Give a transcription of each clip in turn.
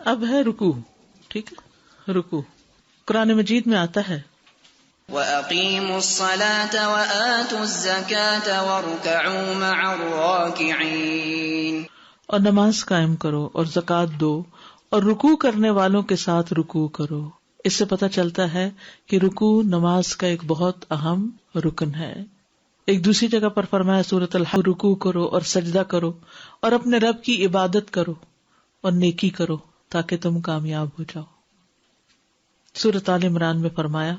اب ہے رکوع. ٹھیک ہے، رکوع قرآن مجید میں آتا ہے وَأَقِيمُوا الصَّلَاةَ وَآتُوا الزَّكَاةَ وَارْكَعُوا مَعَ الرَّاكِعِينَ، اور نماز قائم کرو اور زکوٰۃ دو اور رکوع کرنے والوں کے ساتھ رکوع کرو. اس سے پتہ چلتا ہے کہ رکوع نماز کا ایک بہت اہم رکن ہے. ایک دوسری جگہ پر فرمایا سورۃ الحج، رکوع کرو اور سجدہ کرو اور اپنے رب کی عبادت کرو اور نیکی کرو تاکہ تم کامیاب ہو جاؤ. سورۃ آل عمران میں فرمایا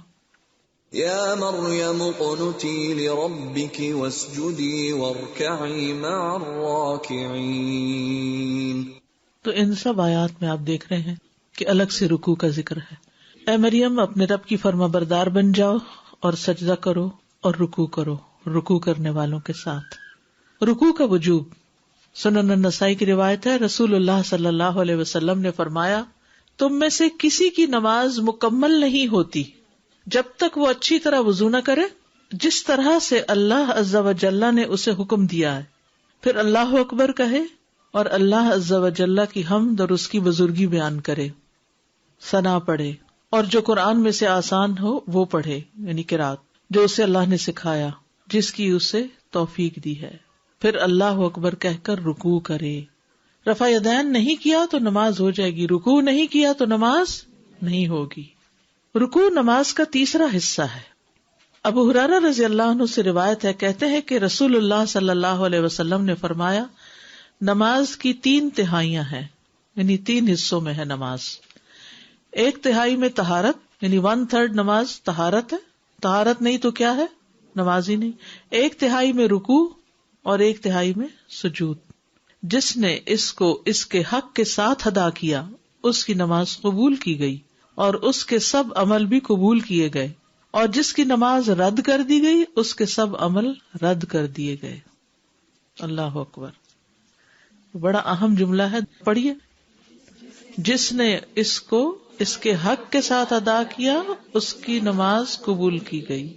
یا مریم اقنتی لربک واسجدی وارکعی مع الراکعین. تو ان سب آیات میں آپ دیکھ رہے ہیں کہ الگ سے رکوع کا ذکر ہے. اے مریم اپنے رب کی فرما بردار بن جاؤ اور سجدہ کرو اور رکوع کرو، رکوع کرنے والوں کے ساتھ. رکوع کا وجوب، سنن النسائی کی روایت ہے، رسول اللہ صلی اللہ علیہ وسلم نے فرمایا تم میں سے کسی کی نماز مکمل نہیں ہوتی جب تک وہ اچھی طرح وضو نہ کرے جس طرح سے اللہ عز و جل نے اسے حکم دیا ہے، پھر اللہ اکبر کہے اور اللہ عز و جل کی حمد اور اس کی بزرگی بیان کرے، ثنا پڑھے اور جو قرآن میں سے آسان ہو وہ پڑھے، یعنی قرات جو اسے اللہ نے سکھایا، جس کی اسے توفیق دی ہے، پھر اللہ اکبر کہہ کر رکوع کرے. رفع یدین نہیں کیا تو نماز ہو جائے گی، رکوع نہیں کیا تو نماز نہیں ہوگی. رکوع نماز کا تیسرا حصہ ہے. ابو ہریرہ رضی اللہ عنہ سے روایت ہے، کہتے ہیں کہ رسول اللہ صلی اللہ علیہ وسلم نے فرمایا نماز کی 3 تہائیاں ہیں، یعنی 3 حصوں میں ہے نماز. 1 تہائی میں طہارت، یعنی 1/3 نماز طہارت ہے، طہارت نہیں تو کیا ہے، نماز ہی نہیں. 1 تہائی میں رکوع اور 1 تہائی میں سجود. جس نے اس کو اس کے حق کے ساتھ ادا کیا اس کی نماز قبول کی گئی اور اس کے سب عمل بھی قبول کیے گئے، اور جس کی نماز رد کر دی گئی اس کے سب عمل رد کر دیے گئے. اللہ اکبر، بڑا اہم جملہ ہے، پڑھیے. جس نے اس کو اس کے حق کے ساتھ ادا کیا اس کی نماز قبول کی گئی،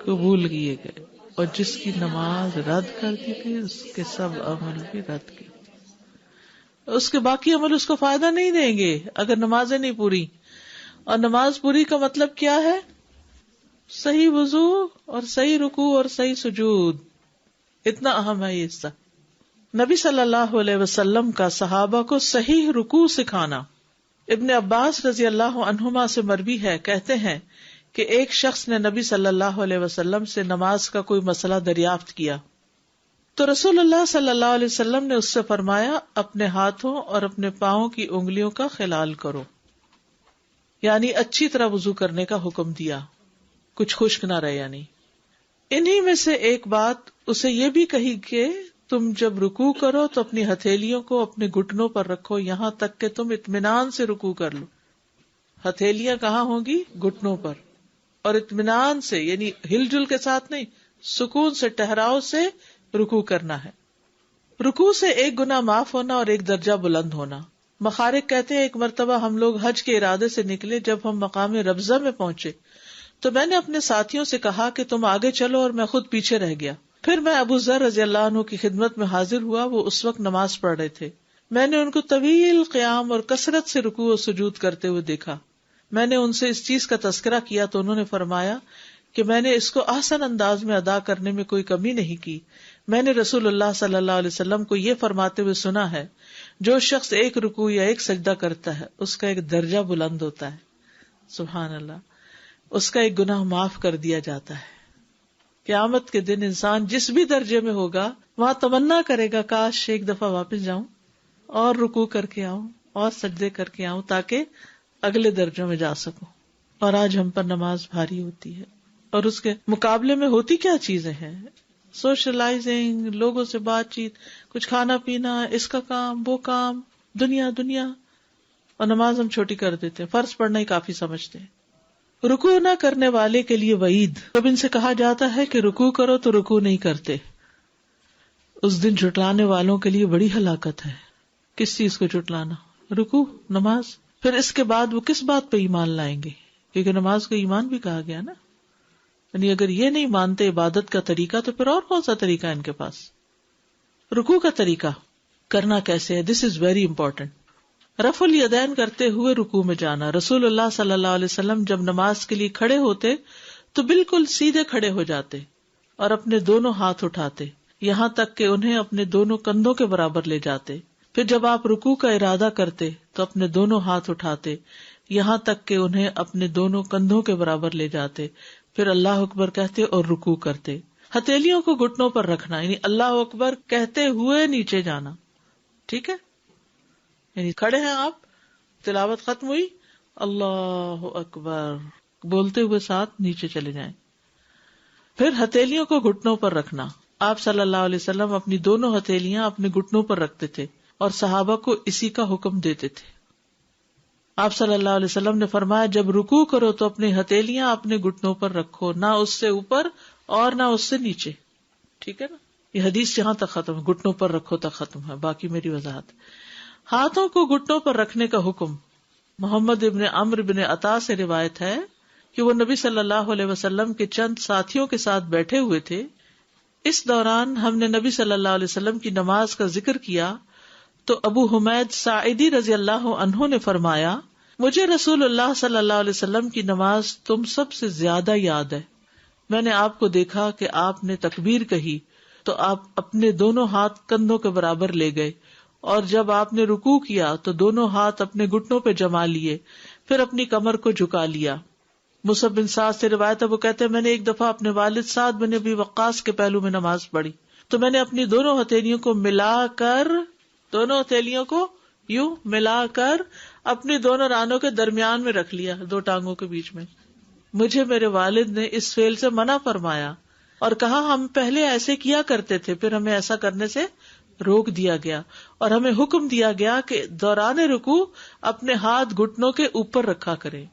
قبول کیے گئے، اور جس کی نماز رد کر دی گئی اس کے سب عمل بھی رد کیے. اس کے باقی عمل اس کو فائدہ نہیں دیں گے اگر نمازیں نہیں پوری. اور نماز پوری کا مطلب کیا ہے؟ صحیح وضو اور صحیح رکوع اور صحیح سجود. اتنا اہم ہے یہ حصہ. نبی صلی اللہ علیہ وسلم کا صحابہ کو صحیح رکوع سکھانا. ابن عباس رضی اللہ عنہما سے مروی ہے، کہتے ہیں کہ ایک شخص نے نبی صلی اللہ علیہ وسلم سے نماز کا کوئی مسئلہ دریافت کیا تو رسول اللہ صلی اللہ علیہ وسلم نے اس سے فرمایا اپنے ہاتھوں اور اپنے پاؤں کی انگلیوں کا خلال کرو، یعنی اچھی طرح وضو کرنے کا حکم دیا، کچھ خشک نہ رہے. یعنی انہی میں سے ایک بات اسے یہ بھی کہی کہ تم جب رکوع کرو تو اپنی ہتھیلیوں کو اپنے گھٹنوں پر رکھو یہاں تک کہ تم اطمینان سے رکوع کر لو. ہتھیلیاں کہاں ہوں گی؟ گھٹنوں پر. اور اطمینان سے یعنی ہل جل کے ساتھ نہیں، سکون سے، ٹھہراؤ سے رکوع کرنا ہے. رکوع سے 1 گناہ معاف ہونا اور 1 درجہ بلند ہونا. مخارق کہتے ہیں ایک مرتبہ ہم لوگ حج کے ارادے سے نکلے، جب ہم مقام ربضہ میں پہنچے تو میں نے اپنے ساتھیوں سے کہا کہ تم آگے چلو، اور میں خود پیچھے رہ گیا. پھر میں ابو ذر رضی اللہ عنہ کی خدمت میں حاضر ہوا، وہ اس وقت نماز پڑھ رہے تھے. میں نے ان کو طویل قیام اور کثرت سے رکوع و سجود کرتے ہوئے دیکھا. میں نے ان سے اس چیز کا تذکرہ کیا تو انہوں نے فرمایا کہ میں نے اس کو احسن انداز میں ادا کرنے میں کوئی کمی نہیں کی. میں نے رسول اللہ صلی اللہ علیہ وسلم کو یہ فرماتے ہوئے سنا ہے، جو شخص 1 رکوع یا 1 سجدہ کرتا ہے اس کا 1 درجہ بلند ہوتا ہے. سبحان اللہ. اس کا 1 گناہ معاف کر دیا جاتا ہے. قیامت کے دن انسان جس بھی درجے میں ہوگا وہاں تمنا کرے گا کاش ایک دفعہ واپس جاؤں اور رکوع کر کے آؤں اور سجدے کر کے آؤں تاکہ اگلے درجوں میں جا سکوں. اور آج ہم پر نماز بھاری ہوتی ہے، اور اس کے مقابلے میں ہوتی کیا چیزیں ہیں؟ سوشلائزنگ، لوگوں سے بات چیت، کچھ کھانا پینا، اس کا کام، وہ کام، دنیا. اور نماز ہم چھوٹی کر دیتے ہیں، فرض پڑھنا ہی کافی سمجھتے ہیں. رکوع نہ کرنے والے کے لیے وعید. جب ان سے کہا جاتا ہے کہ رکوع کرو تو رکوع نہیں کرتے، اس دن جھٹلانے والوں کے لیے بڑی ہلاکت ہے. کس چیز کو جھٹلانا؟ رکوع، نماز. پھر اس کے بعد وہ کس بات پہ ایمان لائیں گے؟ کیونکہ نماز کو ایمان بھی کہا گیا نا. یعنی اگر یہ نہیں مانتے عبادت کا طریقہ تو پھر اور کون سا طریقہ ان کے پاس؟ رکوع کا طریقہ کرنا کیسے ہے. دس از ویری امپورٹنٹ. رفع الیدین کرتے ہوئے رکوع میں جانا. رسول اللہ صلی اللہ علیہ وسلم جب نماز کے لیے کھڑے ہوتے تو بالکل سیدھے کھڑے ہو جاتے اور اپنے دونوں ہاتھ اٹھاتے یہاں تک کہ انہیں اپنے دونوں کندھوں کے برابر لے جاتے. پھر جب آپ رکوع کا ارادہ کرتے تو اپنے دونوں ہاتھ اٹھاتے یہاں تک کہ انہیں اپنے دونوں کندھوں کے برابر لے جاتے. پھر اللہ اکبر کہتے اور رکوع کرتے. ہتھیلیوں کو گھٹنوں پر رکھنا یعنی اللہ اکبر کہتے ہوئے نیچے جانا. ٹھیک ہے, یعنی کھڑے ہیں آپ, تلاوت ختم ہوئی, اللہ اکبر بولتے ہوئے ساتھ نیچے چلے جائیں. پھر ہتھیلیوں کو گھٹنوں پر رکھنا. آپ صلی اللہ علیہ وسلم اپنی دونوں ہتھیلیاں اپنے گھٹنوں پر رکھتے تھے اور صحابہ کو اسی کا حکم دیتے تھے. آپ صلی اللہ علیہ وسلم نے فرمایا جب رکوع کرو تو اپنی ہتھیلیاں اپنے گھٹنوں پر رکھو, نہ اس سے اوپر اور نہ اس سے نیچے. ٹھیک ہے نا, یہ حدیث یہاں تک ختم ہے, گھٹنوں پر رکھو تک ختم ہے, باقی میری وضاحت. ہاتھوں کو گھٹنوں پر رکھنے کا حکم محمد ابن عمرو بن عطا سے روایت ہے کہ وہ نبی صلی اللہ علیہ وسلم کے چند ساتھیوں کے ساتھ بیٹھے ہوئے تھے. اس دوران ہم نے نبی صلی اللہ علیہ وسلم کی نماز کا ذکر کیا تو ابو حمید ساعدی رضی اللہ عنہ نے فرمایا مجھے رسول اللہ صلی اللہ علیہ وسلم کی نماز تم سب سے زیادہ یاد ہے. میں نے آپ کو دیکھا کہ آپ نے تکبیر کہی تو آپ اپنے دونوں ہاتھ کندھوں کے برابر لے گئے, اور جب آپ نے رکوع کیا تو دونوں ہاتھ اپنے گھٹنوں پہ جما لیے, پھر اپنی کمر کو جھکا لیا. مصعب بن سعد سے روایت ہے, وہ کہتے ہیں میں نے ایک دفعہ اپنے والد سعد بن ابی وقاص کے پہلو میں نماز پڑھی تو میں نے اپنی دونوں ہتھیلیوں کو ملا کر اپنی دونوں رانوں کے درمیان میں رکھ لیا, دو ٹانگوں کے بیچ میں. مجھے میرے والد نے اس فعل سے منع فرمایا اور کہا ہم پہلے ایسے کیا کرتے تھے, پھر ہمیں ایسا کرنے سے روک دیا گیا اور ہمیں حکم دیا گیا کہ دوران رکوع اپنے ہاتھ گھٹنوں کے اوپر رکھا کرے.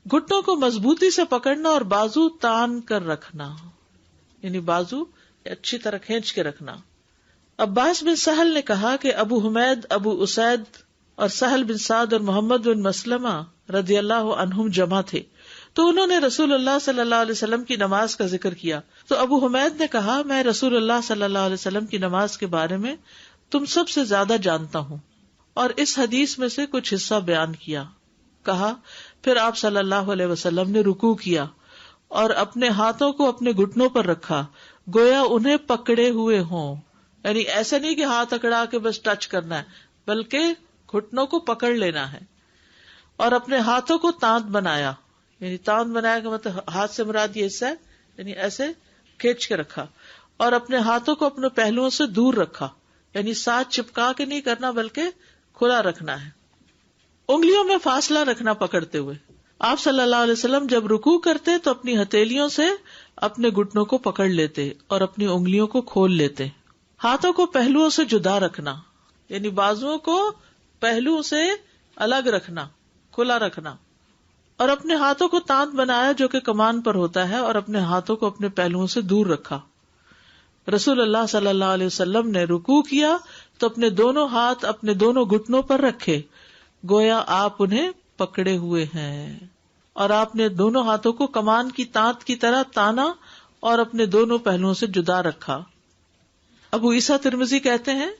گھٹنوں کو مضبوطی سے پکڑنا اور بازو تان کر رکھنا, یعنی بازو اچھی طرح کھینچ کے رکھنا. عباس بن سہل نے کہا کہ ابو حمید, ابو اسید اور سہل بن سعد اور محمد بن مسلمہ رضی اللہ عنہم جمع تھے تو انہوں نے رسول اللہ صلی اللہ علیہ وسلم کی نماز کا ذکر کیا تو ابو حمید نے کہا میں رسول اللہ صلی اللہ علیہ وسلم کی نماز کے بارے میں تم سب سے زیادہ جانتا ہوں, اور اس حدیث میں سے کچھ حصہ بیان کیا. کہا پھر آپ صلی اللہ علیہ وسلم نے رکوع کیا اور اپنے ہاتھوں کو اپنے گھٹنوں پر رکھا گویا انہیں پکڑے ہوئے ہوں, یعنی ایسا نہیں کہ ہاتھ اکڑا کے بس ٹچ کرنا ہے, بلکہ گھٹنوں کو پکڑ لینا ہے. اور اپنے ہاتھوں کو تانت بنایا, یعنی تانت بنایا کہ مطلب ہاتھ سے مراد یہ حصہ ہے, یعنی ایسے کھینچ کے رکھا, اور اپنے ہاتھوں کو اپنے پہلوؤں سے دور رکھا, یعنی ساتھ چپکا کے نہیں کرنا بلکہ کھلا رکھنا ہے. انگلیوں میں فاصلہ رکھنا پکڑتے ہوئے. آپ صلی اللہ علیہ وسلم جب رکوع کرتے تو اپنی ہتھیلیوں سے اپنے گھٹنوں کو پکڑ لیتے اور اپنی انگلیوں کو کھول لیتے. ہاتھوں کو پہلوؤں سے جدا رکھنا, یعنی بازوؤں کو پہلوؤں سے الگ رکھنا, کھلا رکھنا, اور اپنے ہاتھوں کو تانت بنایا جو کہ کمان پر ہوتا ہے, اور اپنے ہاتھوں کو اپنے پہلوؤں سے دور رکھا. رسول اللہ صلی اللہ علیہ وسلم نے رکوع کیا تو اپنے دونوں ہاتھ اپنے دونوں گھٹنوں پر رکھے گویا آپ انہیں پکڑے ہوئے ہیں, اور آپ نے دونوں ہاتھوں کو کمان کی تانت کی طرح تانا اور اپنے دونوں پہلوؤں سے جدا رکھا. ابو عیسیٰ ترمذی کہتے ہیں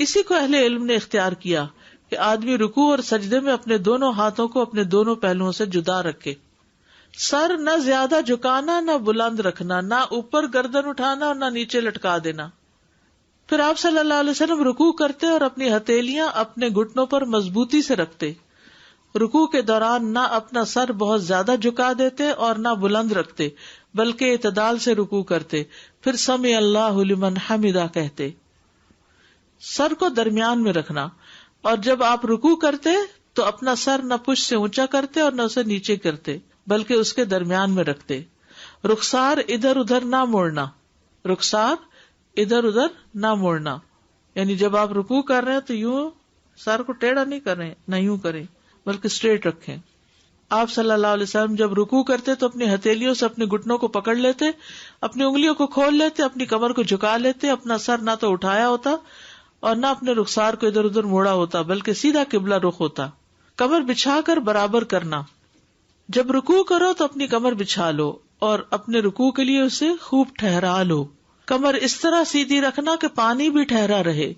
اسی کو اہل علم نے اختیار کیا کہ آدمی رکوع اور سجدے میں اپنے دونوں ہاتھوں کو اپنے دونوں پہلوؤں سے جدا رکھے. سر نہ زیادہ جھکانا نہ بلند رکھنا, نہ اوپر گردن اٹھانا اور نہ نیچے لٹکا دینا. پھر آپ صلی اللہ علیہ وسلم رکوع کرتے اور اپنی ہتھیلیاں اپنے گھٹنوں پر مضبوطی سے رکھتے. رکوع کے دوران نہ اپنا سر بہت زیادہ جھکا دیتے اور نہ بلند رکھتے بلکہ اعتدال سے رکوع کرتے. پھر سمع اللہ لمن حمدہ کہتے. سر کو درمیان میں رکھنا, اور جب آپ رکوع کرتے تو اپنا سر نہ پشت سے اونچا کرتے اور نہ اسے نیچے کرتے بلکہ اس کے درمیان میں رکھتے. رخسار ادھر ادھر نہ موڑنا, ادھر ادھر نہ موڑنا, یعنی جب آپ رکوع کر رہے ہیں تو یوں سر کو ٹیڑھا نہیں کر رہے, نہ یوں کریں بلکہ اسٹریٹ رکھیں. آپ صلی اللہ علیہ وسلم جب رکوع کرتے تو اپنی ہتھیلیوں سے اپنے گھٹنوں کو پکڑ لیتے, اپنی انگلیوں کو کھول لیتے, اپنی کمر کو جھکا لیتے, اپنا سر نہ تو اٹھایا ہوتا اور نہ اپنے رخسار کو ادھر ادھر موڑا ہوتا بلکہ سیدھا قبلہ رخ ہوتا. کمر بچھا کر برابر کرنا. جب رکوع کرو تو اپنی کمر بچھا لو اور اپنے رکوع کے لیے اسے خوب ٹھہرا لو. کمر اس طرح سیدھی رکھنا کہ پانی بھی ٹھہرا رہے.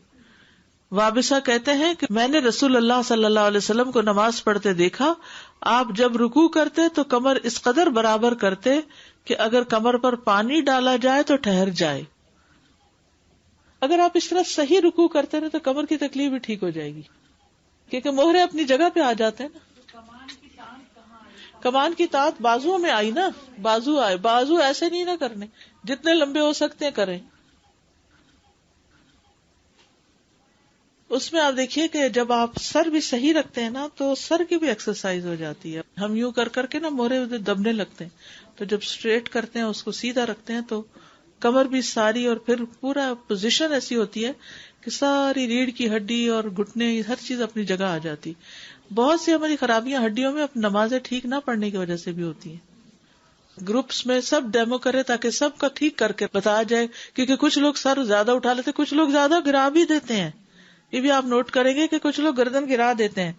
وابسہ کہتے ہیں کہ میں نے رسول اللہ صلی اللہ علیہ وسلم کو نماز پڑھتے دیکھا، آپ جب رکوع کرتے تو کمر اس قدر برابر کرتے کہ اگر کمر پر پانی ڈالا جائے تو ٹھہر جائے. اگر آپ اس طرح صحیح رکوع کرتے رہے تو کمر کی تکلیف بھی ٹھیک ہو جائے گی، کیونکہ موہرے اپنی جگہ پہ آ جاتے ہیں نا. کمان کی تانت بازو میں آئی نا، بازو آئے، بازو ایسے نہیں نہ کرنے، جتنے لمبے ہو سکتے ہیں کریں. اس میں آپ دیکھیے کہ جب آپ سر بھی صحیح رکھتے ہیں نا تو سر کی بھی ایکسرسائز ہو جاتی ہے. ہم یوں کر کر کے نا موہرے دبنے لگتے ہیں، تو جب اسٹریٹ کرتے ہیں اس کو سیدھا رکھتے ہیں تو کمر بھی ساری، اور پھر پورا پوزیشن ایسی ہوتی ہے کہ ساری ریڑھ کی ہڈی اور گھٹنے ہر چیز اپنی جگہ آ جاتی. بہت سی ہماری خرابیاں ہڈیوں میں نمازیں ٹھیک نہ پڑھنے کی وجہ سے بھی ہوتی ہیں. گروپس میں سب ڈیمو کرے تاکہ سب کا ٹھیک کر کے بتایا جائے، کیونکہ کچھ لوگ سر زیادہ اٹھا لیتے، کچھ لوگ زیادہ گرا بھی دیتے ہیں. یہ بھی آپ نوٹ کریں گے کہ کچھ لوگ گردن گرا دیتے ہیں.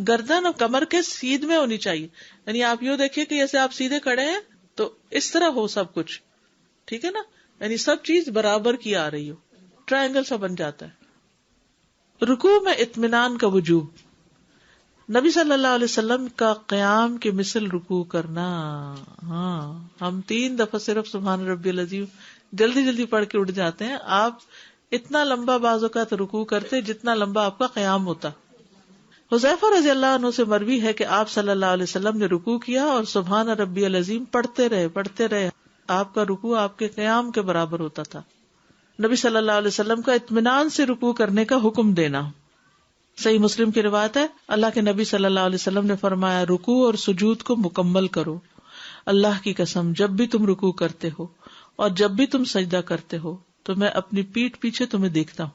گردن اور کمر کے سیدھ میں ہونی چاہیے، یعنی آپ یوں دیکھیے کہ جیسے آپ سیدھے کھڑے ہیں تو اس طرح ہو سب کچھ، ٹھیک ہے نا، یعنی سب چیز برابر کی آ رہی ہو، ٹرائنگل سا بن جاتا ہے. رکوع میں اطمینان کا وجوب. نبی صلی اللہ علیہ وسلم کا قیام کے مثل رکوع کرنا. ہم 3 دفعہ صرف سبحان ربی العظیم جلدی جلدی پڑھ کے اٹھ جاتے ہیں. آپ اتنا لمبا بعض اوقات رکوع کرتے جتنا لمبا آپ کا قیام ہوتا. حذیفہ رضی اللہ عنہ سے مروی ہے کہ آپ صلی اللہ علیہ وسلم نے رکوع کیا اور سبحان ربی العظیم پڑھتے رہے. آپ کا رکوع آپ کے قیام کے برابر ہوتا تھا. نبی صلی اللہ علیہ وسلم کا اطمینان سے رکوع کرنے کا حکم دینا. صحیح مسلم کی روایت ہے، اللہ کے نبی صلی اللہ علیہ وسلم نے فرمایا، رکوع اور سجود کو مکمل کرو. اللہ کی قسم جب بھی تم رکوع کرتے ہو اور جب بھی تم سجدہ کرتے ہو تو میں اپنی پیٹھ پیچھے تمہیں دیکھتا ہوں.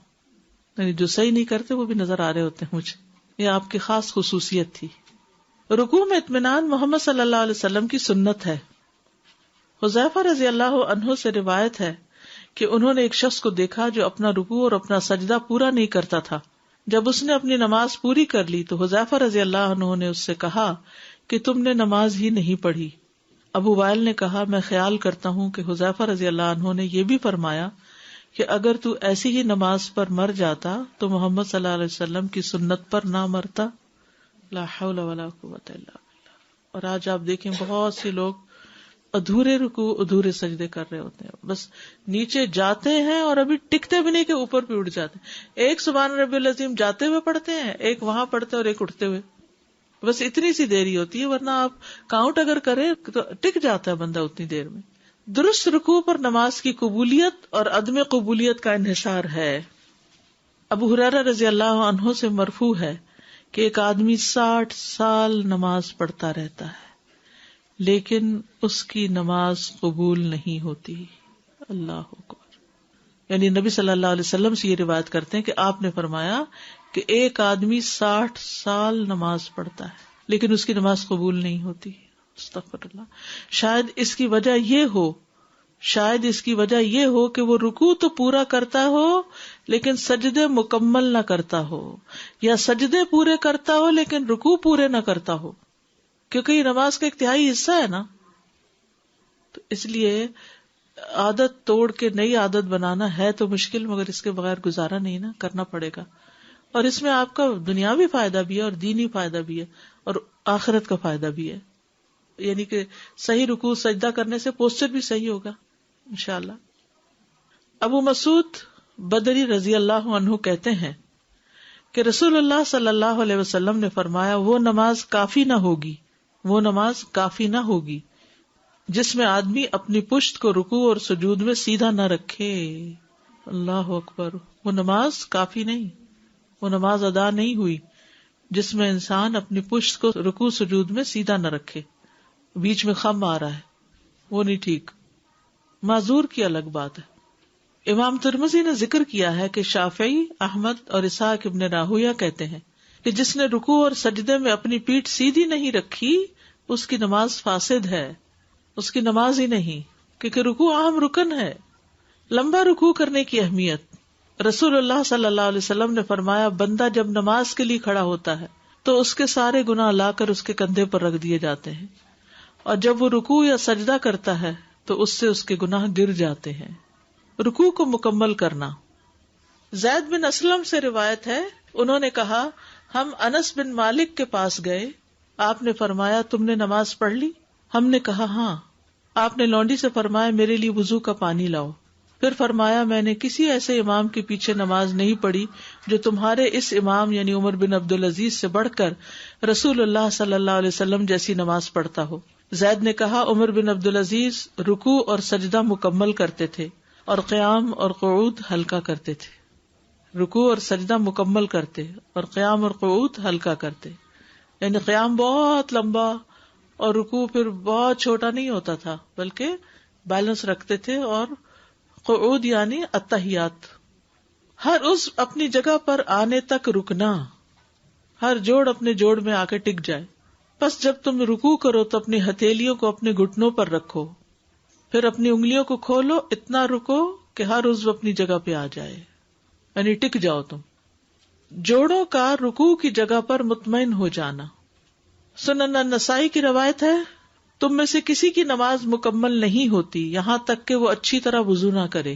یعنی جو صحیح نہیں کرتے وہ بھی نظر آ رہے ہوتے ہیں مجھے. یہ آپ کی خاص خصوصیت تھی. رکوع میں اطمینان محمد صلی اللہ علیہ وسلم کی سنت ہے. حذیفہ رضی اللہ عنہ سے روایت ہے کہ انہوں نے ایک شخص کو دیکھا جو اپنا رکوع اور اپنا سجدہ پورا نہیں کرتا تھا. جب اس نے اپنی نماز پوری کر لی تو حذیفہ رضی اللہ عنہ نے اس سے کہا کہ تم نے نماز ہی نہیں پڑھی. ابو وائل نے کہا، میں خیال کرتا ہوں کہ حذیفہ رضی اللہ عنہ نے یہ بھی فرمایا کہ اگر تو ایسی ہی نماز پر مر جاتا تو محمد صلی اللہ علیہ وسلم کی سنت پر نہ مرتا. لا حول ولا قوت الا باللہ. اور آج آپ دیکھیں بہت سے لوگ ادھورے رکوع ادھورے سجدے کر رہے ہوتے ہیں، بس نیچے جاتے ہیں اور ابھی ٹکتے بھی نہیں کہ اوپر بھی اٹھ جاتے ہیں. ایک سبحان ربی العظیم جاتے ہوئے پڑھتے ہیں، ایک وہاں پڑھتے اور ایک اٹھتے ہوئے. بس اتنی سی دیری ہوتی ہے، ورنہ آپ کاؤنٹ اگر کریں تو ٹک جاتا ہے بندہ اتنی دیر میں. درست رکوع پر نماز کی قبولیت اور عدم قبولیت کا انحصار ہے. ابو ہریرہ رضی اللہ عنہ سے مرفوع ہے کہ ایک آدمی 60 سال نماز پڑھتا رہتا ہے لیکن اس کی نماز قبول نہیں ہوتی. اللہ اکبر. یعنی نبی صلی اللہ علیہ وسلم سے یہ روایت کرتے ہیں کہ آپ نے فرمایا کہ ایک آدمی 60 سال نماز پڑھتا ہے لیکن اس کی نماز قبول نہیں ہوتی. استغفر اللہ. شاید اس کی وجہ یہ ہو کہ وہ رکوع تو پورا کرتا ہو لیکن سجدے مکمل نہ کرتا ہو، یا سجدے پورے کرتا ہو لیکن رکوع پورے نہ کرتا ہو، کیونکہ یہ نماز کا ایک تہائی حصہ ہے نا. تو اس لیے عادت توڑ کے نئی عادت بنانا ہے تو مشکل، مگر اس کے بغیر گزارا نہیں نا، کرنا پڑے گا. اور اس میں آپ کا دنیاوی فائدہ بھی ہے اور دینی فائدہ بھی ہے اور آخرت کا فائدہ بھی ہے. یعنی کہ صحیح رکوع سجدہ کرنے سے پوسچر بھی صحیح ہوگا انشاءاللہ. ابو مسعود بدری رضی اللہ عنہ کہتے ہیں کہ رسول اللہ صلی اللہ علیہ وسلم نے فرمایا، وہ نماز کافی نہ ہوگی جس میں آدمی اپنی پشت کو رکوع اور سجود میں سیدھا نہ رکھے. اللہ اکبر. وہ نماز کافی نہیں، وہ نماز ادا نہیں ہوئی جس میں انسان اپنی پشت کو رکوع سجود میں سیدھا نہ رکھے، بیچ میں خم آ رہا ہے، وہ نہیں ٹھیک. معذور کی الگ بات ہے. امام ترمذی نے ذکر کیا ہے کہ شافعی، احمد اور اسحاق ابن راہویہ کہتے ہیں کہ جس نے رکوع اور سجدے میں اپنی پیٹھ سیدھی نہیں رکھی اس کی نماز فاسد ہے، اس کی نماز ہی نہیں، کیونکہ رکوع اہم رکن ہے. لمبا رکوع کرنے کی اہمیت. رسول اللہ صلی اللہ علیہ وسلم نے فرمایا، بندہ جب نماز کے لیے کھڑا ہوتا ہے تو اس کے سارے گناہ لا کر اس کے کندھے پر رکھ دیے جاتے ہیں، اور جب وہ رکوع یا سجدہ کرتا ہے تو اس سے اس کے گناہ گر جاتے ہیں. رکوع کو مکمل کرنا. زید بن اسلم سے روایت ہے، انہوں نے کہا ہم انس بن مالک کے پاس گئے، آپ نے فرمایا تم نے نماز پڑھ لی؟ ہم نے کہا ہاں۔ آپ نے لونڈی سے فرمایا میرے لیے وضو کا پانی لاؤ۔ پھر فرمایا میں نے کسی ایسے امام کے پیچھے نماز نہیں پڑھی جو تمہارے اس امام یعنی عمر بن عبدالعزیز سے بڑھ کر رسول اللہ صلی اللہ علیہ وسلم جیسی نماز پڑھتا ہو۔ زید نے کہا عمر بن عبدالعزیز رکوع اور سجدہ مکمل کرتے تھے اور قیام اور قعود ہلکا کرتے تھے۔ رکوع اور سجدہ مکمل کرتے اور قیام اور قعود ہلکا کرتے، یعنی قیام بہت لمبا اور رکوع پھر بہت چھوٹا نہیں ہوتا تھا بلکہ بیلنس رکھتے تھے، اور قعود یعنی التحیات، ہر عضو اپنی جگہ پر آنے تک رکنا، ہر جوڑ اپنے جوڑ میں آ کے ٹک جائے۔ پس جب تم رکوع کرو تو اپنی ہتھیلیوں کو اپنے گھٹنوں پر رکھو، پھر اپنی انگلیوں کو کھولو، اتنا رکو کہ ہر عضو اپنی جگہ پہ آ جائے، یعنی ٹک جاؤ تم۔ جوڑوں کا رکوع کی جگہ پر مطمئن ہو جانا۔ سنن النسائی کی روایت ہے تم میں سے کسی کی نماز مکمل نہیں ہوتی یہاں تک کہ وہ اچھی طرح وضو نہ کرے،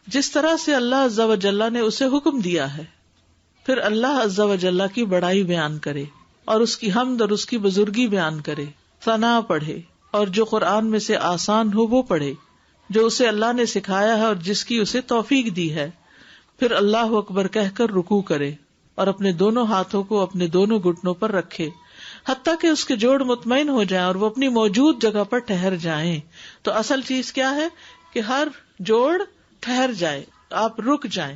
جس طرح سے اللہ عز و جل نے اسے حکم دیا ہے، پھر اللہ عز و جل کی بڑائی بیان کرے اور اس کی حمد اور اس کی بزرگی بیان کرے، ثنا پڑھے اور جو قرآن میں سے آسان ہو وہ پڑھے جو اسے اللہ نے سکھایا ہے اور جس کی اسے توفیق دی ہے، پھر اللہ اکبر کہہ کر رکوع کرے اور اپنے دونوں ہاتھوں کو اپنے دونوں گھٹنوں پر رکھے حتیٰ کہ اس کے جوڑ مطمئن ہو جائیں اور وہ اپنی موجود جگہ پر ٹھہر جائیں۔ تو اصل چیز کیا ہے کہ ہر جوڑ ٹھہر جائے، آپ رک جائیں۔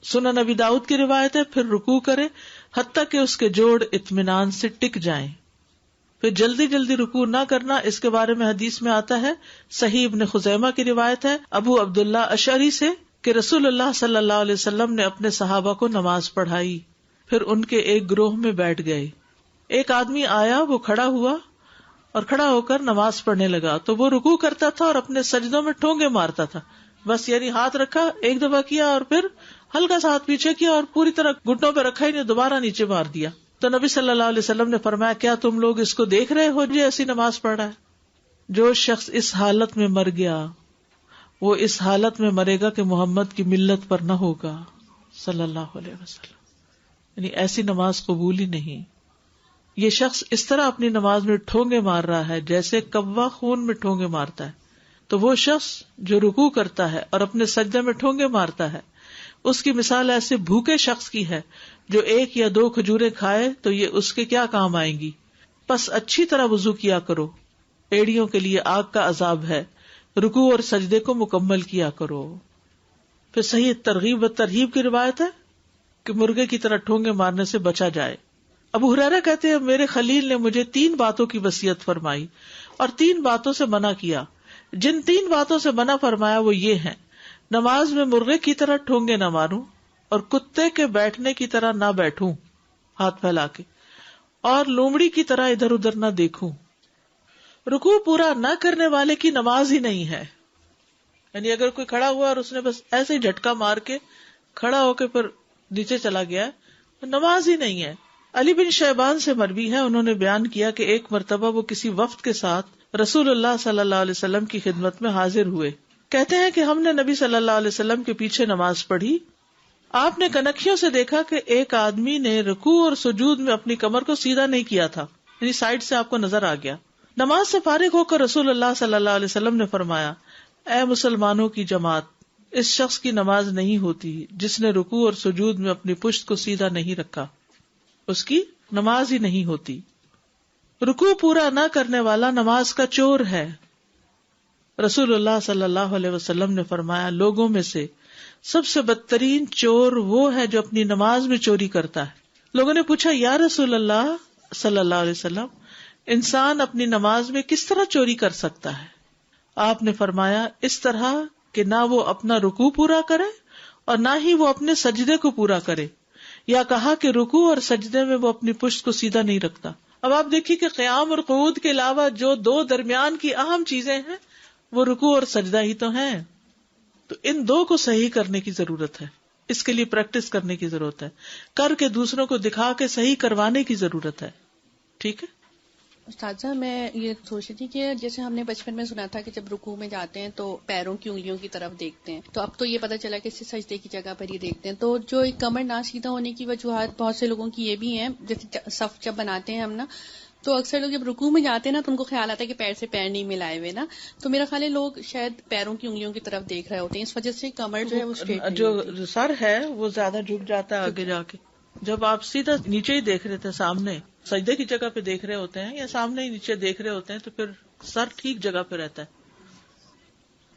سنن نبی داؤد کی روایت ہے پھر رکوع کرے حتیٰ کہ اس کے جوڑ اطمینان سے ٹک جائیں۔ پھر جلدی جلدی رکوع نہ کرنا، اس کے بارے میں حدیث میں آتا ہے، صحیح ابن خزیمہ کی روایت ہے ابو عبداللہ اشعری سے کہ رسول اللہ صلی اللہ علیہ وسلم نے اپنے صحابہ کو نماز پڑھائی، پھر ان کے ایک گروہ میں بیٹھ گئے۔ ایک آدمی آیا، وہ کھڑا ہوا اور کھڑا ہو کر نماز پڑھنے لگا، تو وہ رکوع کرتا تھا اور اپنے سجدوں میں ٹھونگے مارتا تھا، بس یعنی ہاتھ رکھا ایک دفعہ کیا اور پھر ہلکا سا ہاتھ پیچھے کیا اور پوری طرح گھٹنوں پہ رکھا ہی نہیں، دوبارہ نیچے مار دیا۔ تو نبی صلی اللہ علیہ وسلم نے فرمایا کیا تم لوگ اس کو دیکھ رہے ہو جو ایسی نماز پڑھ رہا ہے؟ جو شخص اس حالت میں مر گیا وہ اس حالت میں مرے گا کہ محمد کی ملت پر نہ ہوگا صلی اللہ علیہ وسلم، یعنی ایسی نماز قبول ہی نہیں۔ یہ شخص اس طرح اپنی نماز میں ٹھونگے مار رہا ہے جیسے کوا خون میں ٹھونگے مارتا ہے۔ تو وہ شخص جو رکوع کرتا ہے اور اپنے سجدے میں ٹھونگے مارتا ہے، اس کی مثال ایسے بھوکے شخص کی ہے جو 1 یا 2 کھجوریں کھائے تو یہ اس کے کیا کام آئیں گی۔ پس اچھی طرح وضو کیا کرو، ایڑیوں کے لیے آگ کا عذاب ہے، رکوع اور سجدے کو مکمل کیا کرو۔ پھر صحیح ترغیب و ترہیب کی روایت ہے کہ مرغے کی طرح ٹھونگے مارنے سے بچا جائے۔ ابو ہریرہ کہتے ہیں میرے خلیل نے مجھے 3 باتوں کی وصیت فرمائی اور 3 باتوں سے منع کیا۔ جن 3 باتوں سے منع فرمایا وہ یہ ہیں، نماز میں مرغے کی طرح ٹھونگے نہ ماروں اور کتے کے بیٹھنے کی طرح نہ بیٹھوں ہاتھ پھیلا کے، اور لومڑی کی طرح ادھر ادھر نہ دیکھوں۔ رکوع پورا نہ کرنے والے کی نماز ہی نہیں ہے، یعنی اگر کوئی کھڑا ہوا اور اس نے بس ایسے ہی جھٹکا مار کے کھڑا ہو کے پھر نیچے چلا گیا، نماز ہی نہیں ہے۔ علی بن شیبان سے مروی ہے، انہوں نے بیان کیا کہ ایک مرتبہ وہ کسی وفد کے ساتھ رسول اللہ صلی اللہ علیہ وسلم کی خدمت میں حاضر ہوئے۔ کہتے ہیں کہ ہم نے نبی صلی اللہ علیہ وسلم کے پیچھے نماز پڑھی، آپ نے کنکھیوں سے دیکھا کہ ایک آدمی نے رکوع اور سجود میں اپنی کمر کو سیدھا نہیں کیا تھا، یعنی سائڈ سے آپ کو نظر آ گیا۔ نماز سے فارغ ہو کر رسول اللہ صلی اللہ علیہ وسلم نے فرمایا، اے مسلمانوں کی جماعت، اس شخص کی نماز نہیں ہوتی جس نے رکوع اور سجود میں اپنی پشت کو سیدھا نہیں رکھا، اس کی نماز ہی نہیں ہوتی۔ رکوع پورا نہ کرنے والا نماز کا چور ہے۔ رسول اللہ صلی اللہ علیہ وسلم نے فرمایا، لوگوں میں سے سب سے بدترین چور وہ ہے جو اپنی نماز میں چوری کرتا ہے۔ لوگوں نے پوچھا، یا رسول اللہ صلی اللہ علیہ وسلم، انسان اپنی نماز میں کس طرح چوری کر سکتا ہے؟ آپ نے فرمایا، اس طرح کہ نہ وہ اپنا رکوع پورا کرے اور نہ ہی وہ اپنے سجدے کو پورا کرے، یا کہا کہ رکوع اور سجدے میں وہ اپنی پشت کو سیدھا نہیں رکھتا۔ اب آپ دیکھیے کہ قیام اور قعود کے علاوہ جو 2 درمیان کی اہم چیزیں ہیں وہ رکوع اور سجدہ ہی تو ہیں، تو ان 2 کو صحیح کرنے کی ضرورت ہے، اس کے لیے پریکٹس کرنے کی ضرورت ہے، کر کے دوسروں کو دکھا کے صحیح کروانے کی ضرورت ہے، ٹھیک ہے۔ استاذہ میں یہ سوچ رہی تھی کہ جیسے ہم نے بچپن میں سنا تھا کہ جب رکوع میں جاتے ہیں تو پیروں کی انگلیوں کی طرف دیکھتے ہیں، تو اب تو یہ پتہ چلا کہ سجدے کی جگہ پر ہی دیکھتے ہیں. تو جو کمر نہ سیدھا ہونے کی وجوہات بہت سے لوگوں کی یہ بھی ہیں، جیسے صف جب بناتے ہیں ہم نا، تو اکثر لوگ جب رکوع میں جاتے ہیں نا تو ان کو خیال آتا ہے کہ پیر سے پیر نہیں ملائے ہوئے نا، تو میرا خیال ہے لوگ شاید پیروں کی انگلیوں کی طرف دیکھ رہے ہوتے ہیں، اس وجہ سے کمر جو ہے وہ اسٹریٹ نہیں جو ہوتی. سر ہے وہ زیادہ جھک جاتا ہے آگے جا کے. جب آپ سیدھا نیچے ہی دیکھ رہے تھے، سامنے سجدے کی جگہ پہ دیکھ رہے ہوتے ہیں یا سامنے ہی نیچے دیکھ رہے ہوتے ہیں، تو پھر سر ٹھیک جگہ پہ رہتا ہے.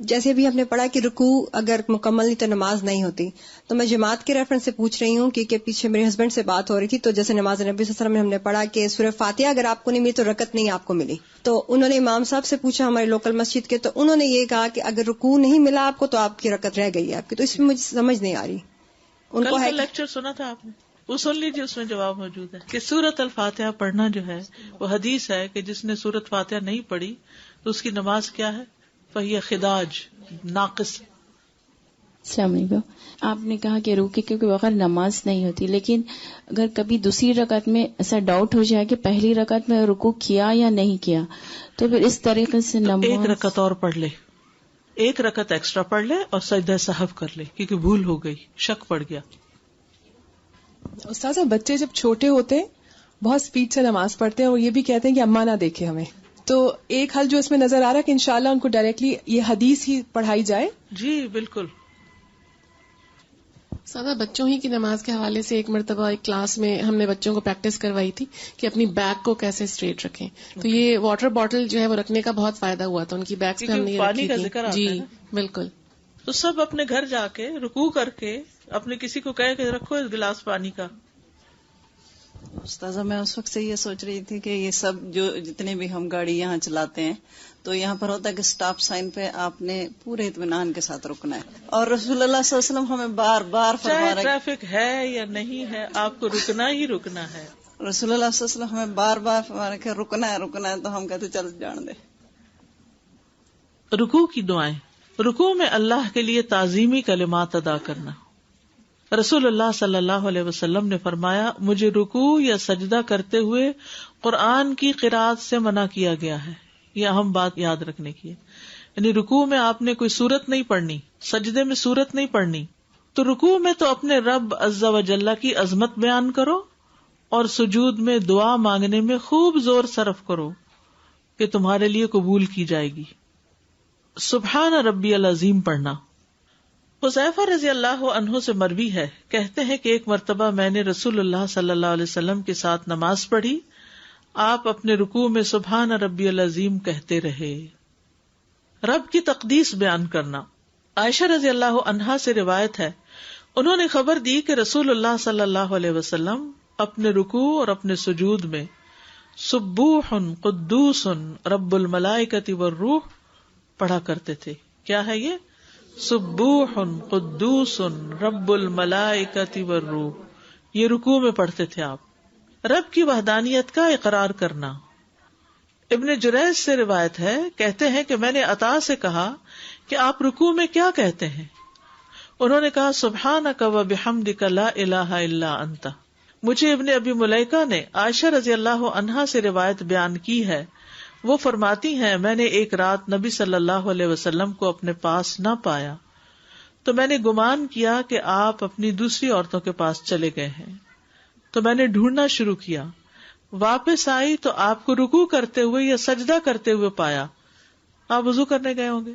جیسے بھی ہم نے پڑھا کہ رکوع اگر مکمل نہیں تو نماز نہیں ہوتی، تو میں جماعت کے ریفرنس سے پوچھ رہی ہوں کہ پیچھے میرے ہسبینڈ سے بات ہو رہی تھی، تو جیسے نماز نبی صلی اللہ علیہ وسلم میں ہم نے پڑھا کہ سورہ فاتحہ اگر آپ کو نہیں ملی تو رکعت نہیں آپ کو ملی. تو انہوں نے امام صاحب سے پوچھا ہمارے لوکل مسجد کے، تو انہوں نے یہ کہا کہ اگر رکوع نہیں ملا آپ کو تو آپ کی رکعت رہ گئی ہے آپ کی. تو اس میں مجھے سمجھ نہیں آ رہی. ان کو ہے لیکچر سنا تھا آپ نے، وہ سن لیجیے، اس میں جواب موجود ہے کہ سورۃ الفاتحہ پڑھنا جو ہے وہ حدیث ہے کہ جس نے سورۃ فاتحہ نہیں پڑھی تو اس کی نماز کیا ہے؟ فہی خداج، ناقص. السلام علیکم. آپ نے کہا کہ رکوع کے بغیر نماز نہیں ہوتی، لیکن اگر کبھی دوسری رکعت میں ایسا ڈاؤٹ ہو جائے کہ پہلی رکعت میں رکوع کیا یا نہیں کیا، تو پھر اس طریقے سے نماز ایک رکعت اور پڑھ لے، ایک رکعت ایکسٹرا پڑھ لے اور سجدہ سہو کر لے، کیونکہ بھول ہو گئی، شک پڑ گیا. استاذہ بچے جب چھوٹے ہوتے بہت سپیڈ سے نماز پڑھتے ہیں اور یہ بھی کہتے ہیں کہ اماں نہ دیکھے ہمیں، تو ایک حل جو اس میں نظر آ رہا ہے کہ انشاءاللہ ان کو ڈائریکٹلی یہ حدیث ہی پڑھائی جائے. جی بالکل. سادہ بچوں ہی کی نماز کے حوالے سے ایک مرتبہ ایک کلاس میں ہم نے بچوں کو پریکٹس کروائی تھی کہ اپنی بیک کو کیسے اسٹریٹ رکھیں. تو یہ واٹر بوٹل جو ہے وہ رکھنے کا بہت فائدہ ہوا تھا ان کی بیکس پہ ہم نے پانی کا ذکر آتا ہے جی نا. بالکل. تو سب اپنے گھر جا کے رکوع کر کے اپنے کسی کو کہہ کے رکھو اس گلاس پانی کا. استاذہ میں اس وقت سے یہ سوچ رہی تھی کہ یہ سب جو جتنے بھی ہم گاڑی یہاں چلاتے ہیں تو یہاں پر ہوتا ہے کہ سٹاپ سائن پہ آپ نے پورے اطمینان کے ساتھ رکنا ہے، اور رسول اللہ صلی اللہ علیہ وسلم ہمیں بار بار فرما چاہے رہے ٹریفک ہے یا نہیں ہے آپ کو رکنا ہی رکنا ہے. رسول اللہ صلی اللہ علیہ وسلم ہمیں بار بار فرما رہے کہ رکنا ہے، تو ہم کہتے چل جان دے. رکوع کی دعائیں. رکوع میں اللہ کے لیے تعظیمی کلمات ادا کرنا. رسول اللہ صلی اللہ علیہ وسلم نے فرمایا مجھے رکوع یا سجدہ کرتے ہوئے قرآن کی قرات سے منع کیا گیا ہے. یہ اہم بات یاد رکھنے کی ہے، یعنی رکوع میں آپ نے کوئی سورت نہیں پڑھنی، سجدے میں سورت نہیں پڑھنی. تو رکوع میں تو اپنے رب عز و جل کی عظمت بیان کرو اور سجود میں دعا مانگنے میں خوب زور صرف کرو کہ تمہارے لیے قبول کی جائے گی. سبحان ربی العظیم پڑھنا. حذیفہ رضی اللہ عنہ سے مروی ہے، کہتے ہیں کہ ایک مرتبہ میں نے رسول اللہ صلی اللہ علیہ وسلم کے ساتھ نماز پڑھی. آپ اپنے رکوع میں سبحان ربی العظیم کہتے رہے. رب کی تقدیس بیان کرنا. عائشہ رضی اللہ عنہا سے روایت ہے، انہوں نے خبر دی کہ رسول اللہ صلی اللہ علیہ وسلم اپنے رکوع اور اپنے سجود میں سبوح قدوس رب الملائکۃ والروح پڑھا کرتے تھے. کیا ہے یہ؟ سبوح قدوس رب الملائکۃ والروح. یہ رکوع میں پڑھتے تھے آپ. رب کی وحدانیت کا اقرار کرنا. ابن جریج سے روایت ہے، کہتے ہیں کہ میں نے عطا سے کہا کہ آپ رکوع میں کیا کہتے ہیں؟ انہوں نے کہا سبحانک و بحمدک لا الہ الا انت. مجھے ابن ابی ملیکہ نے عائشہ رضی اللہ عنہا سے روایت بیان کی ہے، وہ فرماتی ہیں میں نے ایک رات نبی صلی اللہ علیہ وسلم کو اپنے پاس نہ پایا تو میں نے گمان کیا کہ آپ اپنی دوسری عورتوں کے پاس چلے گئے ہیں، تو میں نے ڈھونڈنا شروع کیا. واپس آئی تو آپ کو رکوع کرتے ہوئے یا سجدہ کرتے ہوئے پایا. آپ وضو کرنے گئے ہوں گے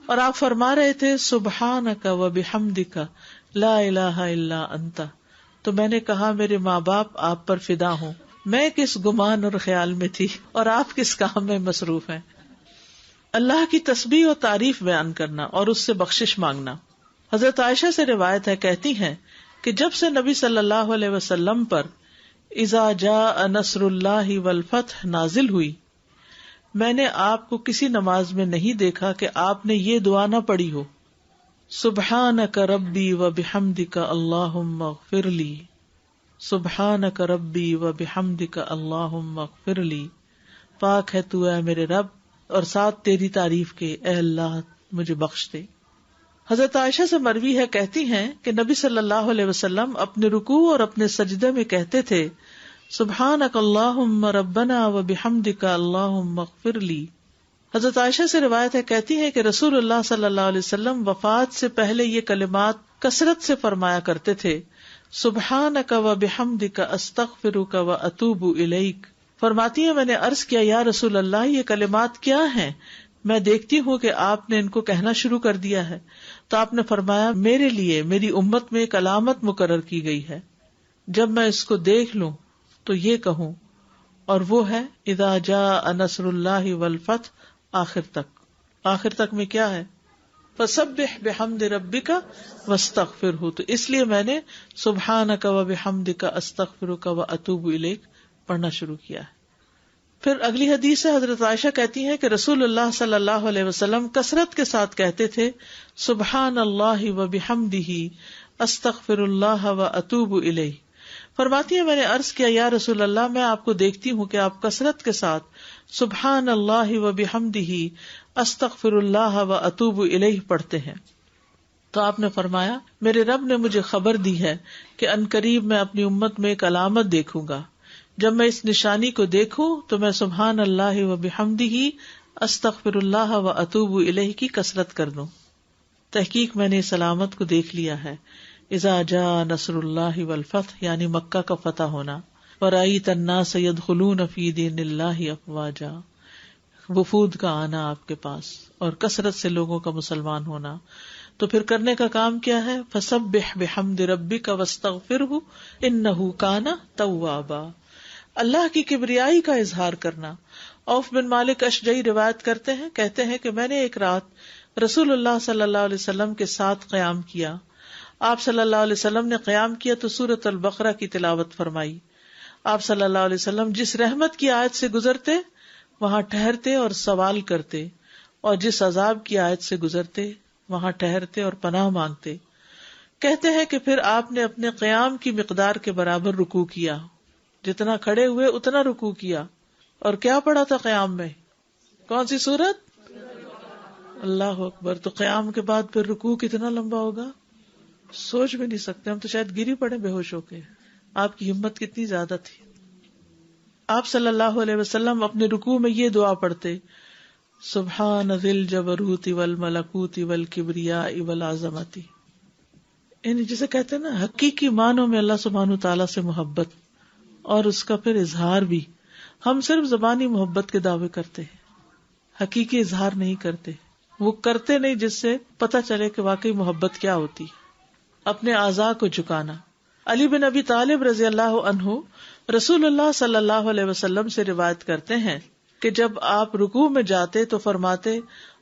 اور آپ فرما رہے تھے سبحانک و بحمدک لا الہ الا انت. تو میں نے کہا میرے ماں باپ آپ پر فدا ہوں، میں کس گمان اور خیال میں تھی اور آپ کس کام میں مصروف ہیں. اللہ کی تسبیح و تعریف بیان کرنا اور اس سے بخشش مانگنا. حضرت عائشہ سے روایت ہے، کہتی ہیں کہ جب سے نبی صلی اللہ علیہ وسلم پر اذا جاء نصر اللہ والفتح نازل ہوئی، میں نے آپ کو کسی نماز میں نہیں دیکھا کہ آپ نے یہ دعا نہ پڑھی ہو، سبحانک ربی و بحمدک اللہم اغفر لی، سبحانک ربی و بحمدک اللہم اغفر لی. پاک ہے تو اے میرے رب اور ساتھ تیری تعریف کے، اے اللہ مجھے بخش دے. حضرت عائشہ سے مروی ہے، کہتی ہیں کہ نبی صلی اللہ علیہ وسلم اپنے رکوع اور اپنے سجدے میں کہتے تھے سبحانک اللہم ربنا وبحمدک اللہم اغفر لی. حضرت عائشہ سے روایت ہے، کہتی ہے کہ رسول اللہ صلی اللہ علیہ وسلم وفات سے پہلے یہ کلمات کثرت سے فرمایا کرتے تھے، سبحانک وبحمدک استغفرک واتوب الیک. فرماتی ہیں میں نے عرض کیا یا رسول اللہ یہ کلمات کیا ہیں؟ میں دیکھتی ہوں کہ آپ نے ان کو کہنا شروع کر دیا ہے. تو آپ نے فرمایا میرے لیے میری امت میں ایک علامت مقرر کی گئی ہے، جب میں اس کو دیکھ لوں تو یہ کہوں، اور وہ ہے اذا جاء نصر اللہ والفتح. آخر تک میں کیا ہے؟ فسبح بحمد ربک واستغفرہ. تو اس لیے میں نے سبحانک وبحمدک استغفرک واتوب الیک پڑھنا شروع کیا ہے. پھر اگلی حدیث ہے، حضرت عائشہ کہتی ہیں کہ رسول اللہ صلی اللہ علیہ وسلم کثرت کے ساتھ کہتے تھے سبحان اللہ وبحمدہ استغفر اللہ واتوب الیہ. فرماتی ہیں میں نے عرض کیا یا رسول اللہ میں آپ کو دیکھتی ہوں کہ آپ کثرت کے ساتھ سبحان اللہ وبحمدہ استغفر اللہ واتوب الیہ پڑھتے ہیں. تو آپ نے فرمایا میرے رب نے مجھے خبر دی ہے کہ عنقریب میں اپنی امت میں ایک علامت دیکھوں گا، جب میں اس نشانی کو دیکھوں تو میں سبحان اللہ وبحمدہ استغفر اللہ واتوب الیہ کی کثرت کر دوں. تحقیق میں نے اس علامت کو دیکھ لیا ہے، اذا جاء نصر اللہ والفتح یعنی مکہ کا فتح ہونا، ورأیت الناس يدخلون فی دین اللہ افواجا، وفود کا آنا آپ کے پاس اور کثرت سے لوگوں کا مسلمان ہونا. تو پھر کرنے کا کام کیا ہے؟ فسبح بحمد ربک واستغفرہ انہ کان توابا. اللہ کی کبریائی کا اظہار کرنا. عوف بن مالک اشجعی روایت کرتے ہیں، کہتے ہیں کہ میں نے ایک رات رسول اللہ صلی اللہ علیہ وسلم کے ساتھ قیام کیا. آپ صلی اللہ علیہ وسلم نے قیام کیا تو سورۃ البقرہ کی تلاوت فرمائی. آپ صلی اللہ علیہ وسلم جس رحمت کی آیت سے گزرتے وہاں ٹھہرتے اور سوال کرتے، اور جس عذاب کی آیت سے گزرتے وہاں ٹھہرتے اور پناہ مانگتے. کہتے ہیں کہ پھر آپ نے اپنے قیام کی مقدار کے برابر رکوع کیا، جتنا کھڑے ہوئے اتنا رکوع کیا. اور کیا پڑھا تھا قیام میں؟ کون سی سورت؟ اللہ اکبر. تو قیام کے بعد پھر رکوع کتنا لمبا ہوگا سوچ بھی نہیں سکتے. ہم تو شاید گری پڑے بے ہوش ہو کے. آپ کی ہمت کتنی زیادہ تھی. آپ صلی اللہ علیہ وسلم اپنے رکوع میں یہ دعا پڑھتے، سبحان ذی الجبروت والملکوت والکبریاء والعظمت. یعنی جسے کہتے ہیں نا حقیقی معنوں میں اللہ سبحانہ تعالیٰ سے محبت اور اس کا پھر اظہار بھی. ہم صرف زبانی محبت کے دعوے کرتے ہیں، حقیقی اظہار نہیں کرتے. وہ کرتے نہیں جس سے پتہ چلے کہ واقعی محبت کیا ہوتی. اپنے اعضاء کو جھکانا. علی بن ابی طالب رضی اللہ عنہ رسول اللہ صلی اللہ علیہ وسلم سے روایت کرتے ہیں کہ جب آپ رکوع میں جاتے تو فرماتے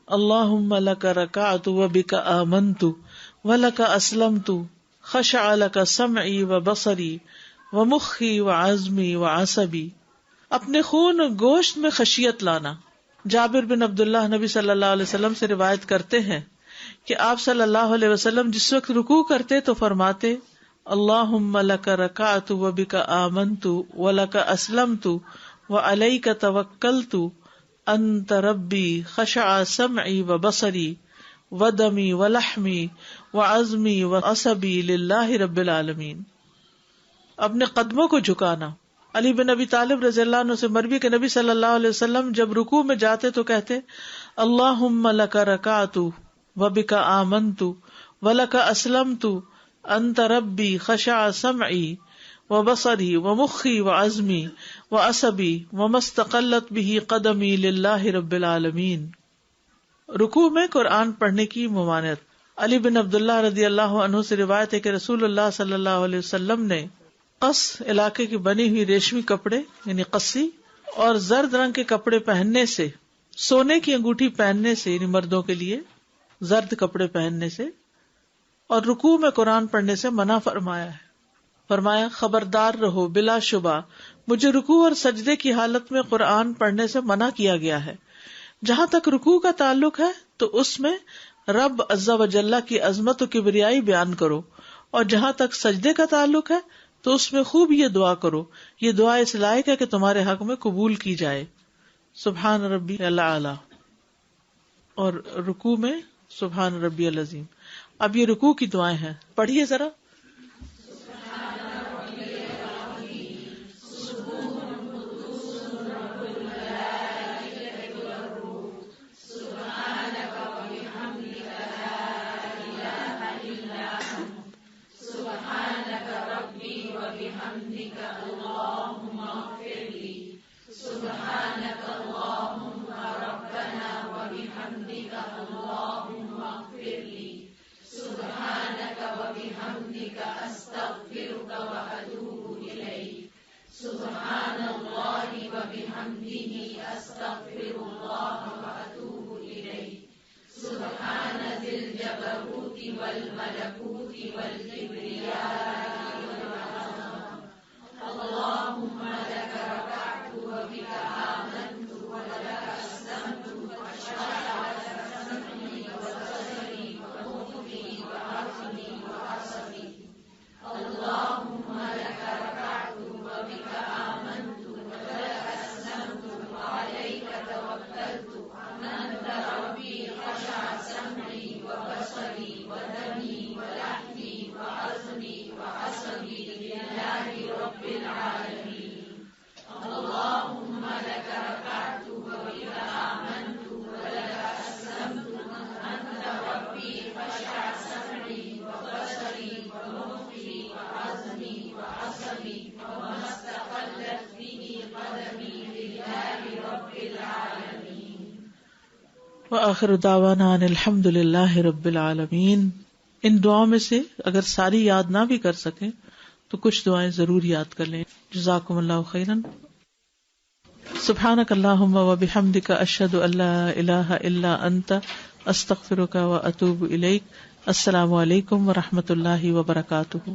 اللہم لک رکعت وبک آمنت ولک اسلمت خشع لک سمعی وبصری ومخی وعظمی وعصبی. اپنے خون اور گوشت میں خشیت لانا. جابر بن عبداللہ نبی صلی اللہ علیہ وسلم سے روایت کرتے ہیں کہ آپ صلی اللہ علیہ وسلم جس وقت رکوع کرتے تو فرماتے اللہم لک رکعت وبک آمنت ولک اسلمت وعلیک توکلت انت ربی خشع سمعی وبصری ودمی ولحمی وعظمی وعصبی للہ رب العالمین. اپنے قدموں کو جھکانا. علی بن ابی طالب رضی اللہ عنہ سے مروی کہ نبی صلی اللہ علیہ وسلم جب رکوع میں جاتے تو کہتے اللہم لک رکعت وبک آمنت ولک اسلمت انت ربی خشع سمعی وبصری ومخی وعظمی وعصبی وما استقلت به قدمی للہ رب العالمین. رکوع میں قرآن پڑھنے کی ممانعت. علی بن عبداللہ رضی اللہ عنہ سے روایت ہے کہ رسول اللہ صلی اللہ علیہ وسلم نے قص علاقے کی بنی ہوئی ریشمی کپڑے یعنی قصی اور زرد رنگ کے کپڑے پہننے سے، سونے کی انگوٹھی پہننے سے یعنی مردوں کے لیے زرد کپڑے پہننے سے، اور رکوع میں قرآن پڑھنے سے منع فرمایا ہے. فرمایا خبردار رہو، بلا شبہ مجھے رکوع اور سجدے کی حالت میں قرآن پڑھنے سے منع کیا گیا ہے. جہاں تک رکوع کا تعلق ہے تو اس میں رب عز و جل کی عظمت و کبریائی بیان کرو، اور جہاں تک سجدے کا تعلق ہے تو اس میں خوب یہ دعا کرو. یہ دعا اس لائق ہے کہ تمہارے حق میں قبول کی جائے، سبحان ربی الاعلی، اور رکوع میں سبحان ربی العظیم. اب یہ رکوع کی دعائیں ہیں، پڑھیے ذرا. وآخر دعوانا ان الحمد للہ رب العالمین. ان دعاؤں میں سے اگر ساری یاد نہ بھی کر سکیں تو کچھ دعائیں ضرور یاد کر لیں. جزاکم اللہ خیرا. سبحانک اللہم وبحمدک اشہد ان لا الہ الا انت استغفرک واتوب الیک. السلام علیکم ورحمۃ اللہ وبرکاتہ.